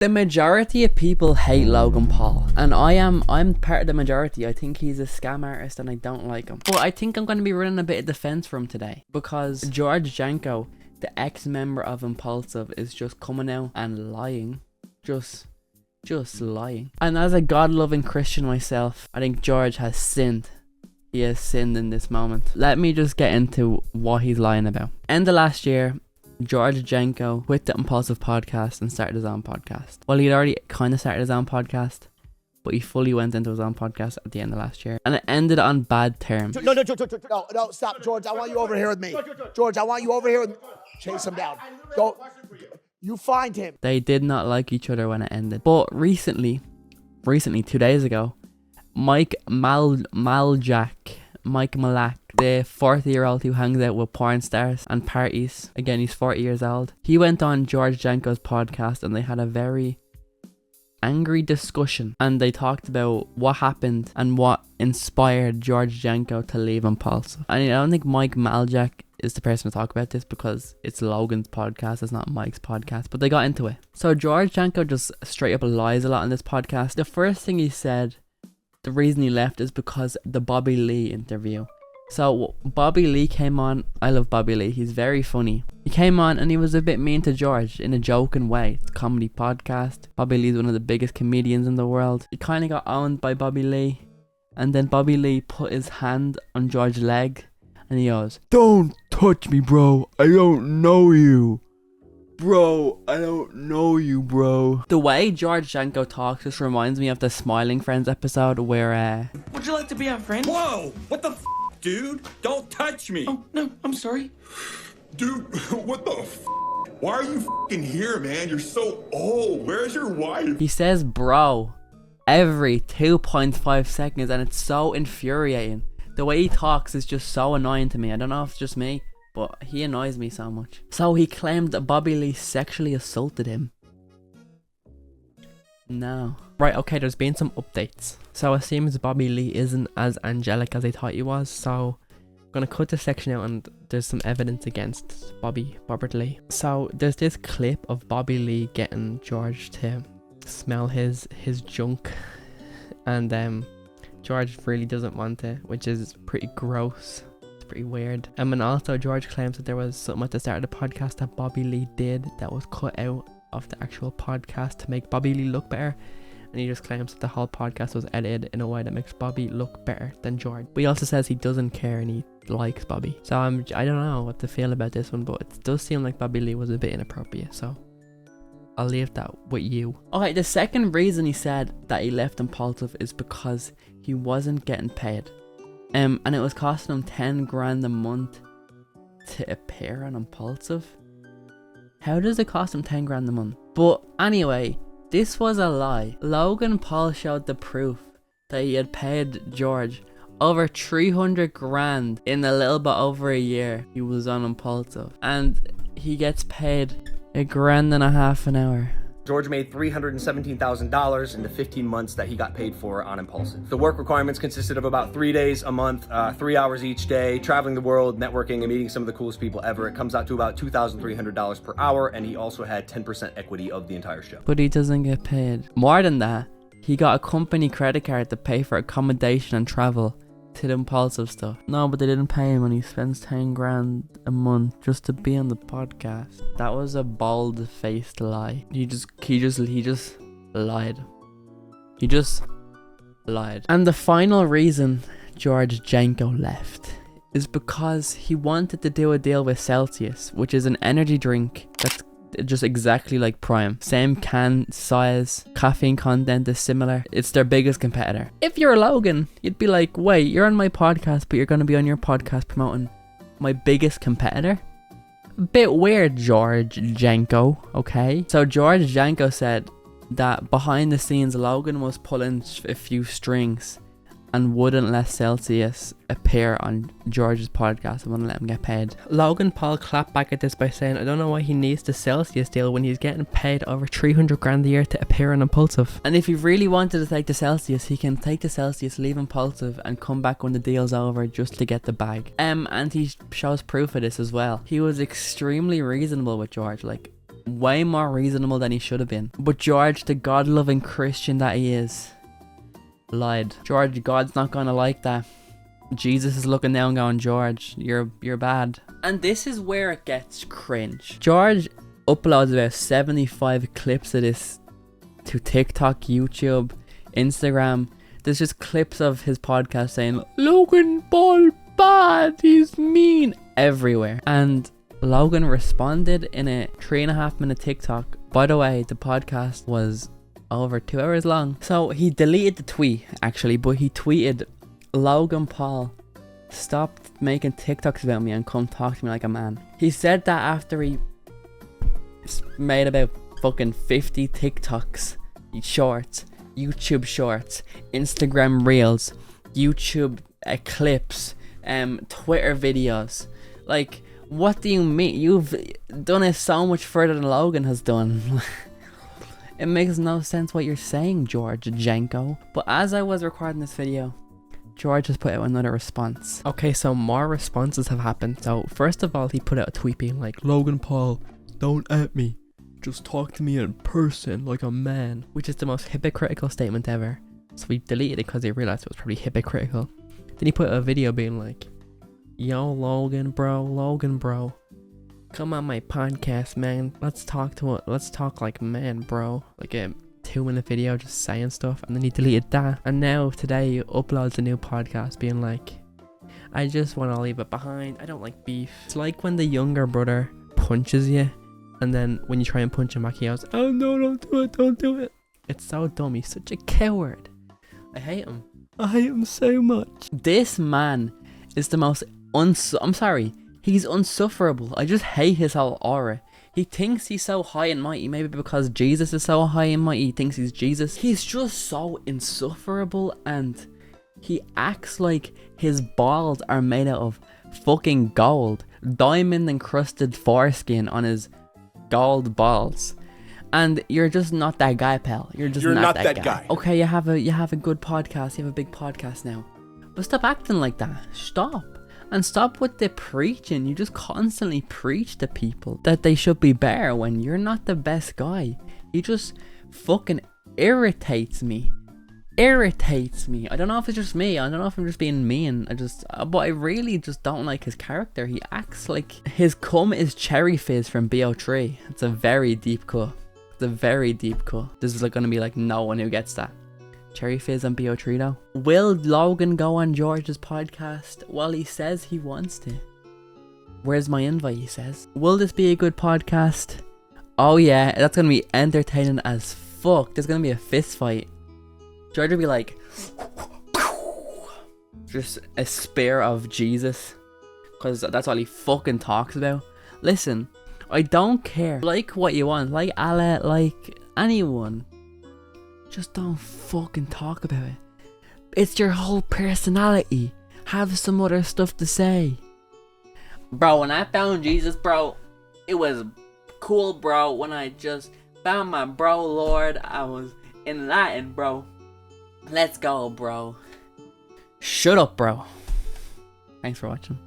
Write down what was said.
The majority of people hate Logan Paul, and I'm part of the majority. I think he's a scam artist and I don't like him. But I think I'm going to be running a bit of defense for him today, because George Janko, the ex-member of Impaulsive, is just coming out and lying. Just lying. And as a God-loving Christian myself, I think George has sinned. He has sinned in this moment. Let me just get into what he's lying about. End of last year, George Janko quit the Impaulsive Podcast and started his own podcast. Well, he'd already kind of started his own podcast, but he fully went into his own podcast at the end of last year. And it ended on bad terms. No, stop, George. I want you over here with me. George, I want you over here with me. Chase him down. Go. You find him. They did not like each other when it ended. But recently, 2 days ago, Mike Majlak, the 40-year-old who hangs out with porn stars and parties, again, he's 40 years old, he went on George Janko's podcast and they had a very angry discussion, and they talked about what happened and what inspired George Janko to leave Impaulsive. And I don't think Mike Majlak is the person to talk about this, because it's Logan's podcast, it's not Mike's podcast, but they got into it. So George Janko just straight up lies a lot on this podcast. The first thing he said, the reason he left, is because the Bobby Lee interview. So Bobby Lee came on. I love Bobby Lee, he's very funny. He came on and he was a bit mean to George in a joking way. It's a comedy podcast. Bobby Lee's one of the biggest comedians in the world. He kind of got owned by Bobby Lee, and then Bobby Lee put his hand on George's leg and he goes, "Don't touch me, bro, I don't know you. Bro, I don't know you, bro." The way George Janko talks just reminds me of the Smiling Friends episode where Would you like to be our friend? Whoa! What the f***, dude? Don't touch me! Oh, no, I'm sorry. Dude, what the f***? Why are you f***ing here, man? You're so old. Where's your wife? he says bro every 2.5 seconds, and it's so infuriating. The way he talks is just so annoying to me. I don't know if it's just me, but he annoys me so much. So he claimed that Bobby Lee sexually assaulted him. No. Right, okay, there's been some updates. So it seems Bobby Lee isn't as angelic as I thought he was. So I'm going to cut this section out, and there's some evidence against Robert Lee. So there's this clip of Bobby Lee getting George to smell his junk. And George really doesn't want it, which is pretty gross. Pretty weird. And also George claims that there was something at the start of the podcast that Bobby Lee did that was cut out of the actual podcast to make Bobby Lee look better, and he just claims that the whole podcast was edited in a way that makes Bobby look better than George. But he also says he doesn't care and he likes Bobby. So I don't know what to feel about this one, but it does seem like Bobby Lee was a bit inappropriate, so I'll leave that with you. Okay, the second reason he said that he left Impaulsive is because he wasn't getting paid. And it was costing him 10 grand a month to appear on Impaulsive. How does it cost him 10 grand a month? But anyway, this was a lie. Logan Paul showed the proof that he had paid George over 300 grand in a little bit over a year he was on Impaulsive. And he gets paid $1.5 grand an hour. George made $317,000 in the 15 months that he got paid for on Impaulsive. The work requirements consisted of about 3 days a month, 3 hours each day, traveling the world, networking, and meeting some of the coolest people ever. It comes out to about $2,300 per hour, and he also had 10% equity of the entire show. But he doesn't get paid. More than that, he got a company credit card to pay for accommodation and travel to the Impaulsive stuff. No, but they didn't pay him, and he spends 10 grand a month just to be on the podcast. That was a bold-faced lie. He just lied. He just lied. And the final reason George Janko left is because he wanted to do a deal with Celsius, which is an energy drink that's just exactly like Prime. Same can size, caffeine content is similar. It's their biggest competitor. If you're Logan, you'd be like, wait, you're on my podcast, but you're going to be on your podcast promoting my biggest competitor? Bit weird, George Janko, okay? So George Janko said that behind the scenes, Logan was pulling a few strings and wouldn't let Celsius appear on George's podcast and wouldn't let him get paid. Logan Paul clapped back at this by saying, I don't know why he needs the Celsius deal when he's getting paid over 300 grand a year to appear on Impaulsive. And if he really wanted to take the Celsius, he can take the Celsius, leave Impaulsive, and come back when the deal's over just to get the bag. And he shows proof of this as well. He was extremely reasonable with George. Like, way more reasonable than he should have been. But George, the God-loving Christian that he is, lied. George, God's not gonna like that. Jesus is looking down going, George, you're bad. And this is where it gets cringe. George uploads about 75 clips of this to TikTok, YouTube, Instagram. There's just clips of his podcast saying, Logan Paul bad, he's mean, everywhere. And Logan responded in a 3.5 minute TikTok. By the way, the podcast was over 2 hours long. So he deleted the tweet actually, but he tweeted, Logan Paul, stop making TikToks about me and come talk to me like a man. He said that after he made about fucking 50 TikToks, shorts, YouTube shorts, Instagram reels, YouTube clips, Twitter videos. Like, what do you mean? You've done it so much further than Logan has done. It makes no sense what you're saying, George Janko. But as I was recording this video, George has put out another response. Okay, so more responses have happened. So first of all, he put out a tweet being like, Logan Paul, don't at me. Just talk to me in person like a man. Which is the most hypocritical statement ever. So we deleted it because he realized it was probably hypocritical. Then he put a video being like, yo, Logan bro. Come on my podcast, man. Let's talk like men, bro. Like a 2-minute video just saying stuff. And then he deleted that. And now today he uploads a new podcast being like, I just want to leave it behind. I don't like beef. It's like when the younger brother punches you, and then when you try and punch him back, he goes, oh no, don't do it. It's so dumb. He's such a coward. I hate him. I hate him so much. This man is the most I'm sorry. He's unsufferable. I just hate his whole aura. He thinks he's so high and mighty, maybe because Jesus is so high and mighty, he thinks he's Jesus. He's just so insufferable, and he acts like his balls are made out of fucking gold. Diamond encrusted foreskin on his gold balls. And you're just not that guy, pal. You're not that guy. Okay, you have a good podcast. You have a big podcast now. But stop acting like that. Stop. And stop with the preaching. You just constantly preach to people that they should be better when you're not the best guy. He just fucking irritates me. I don't know if it's just me. I don't know if I'm just being mean. But I really just don't like his character. He acts like his cum is Cherry Fizz from BO3. It's a very deep cut. This is going to be like no one who gets that. Cherry Fizz and BO3 though. Will Logan go on George's podcast? Well, he says he wants to. Where's my invite, he says. Will this be a good podcast? Oh yeah, that's going to be entertaining as fuck. There's going to be a fist fight. George will be like, just a spear of Jesus, because that's all he fucking talks about. Listen, I don't care. Like what you want, like Allah, like anyone. Just don't fucking talk about it. It's your whole personality. Have some other stuff to say. Bro, when I found Jesus, bro, it was cool, bro. When I just found my bro, Lord, I was enlightened, bro. Let's go, bro. Shut up, bro. Thanks for watching.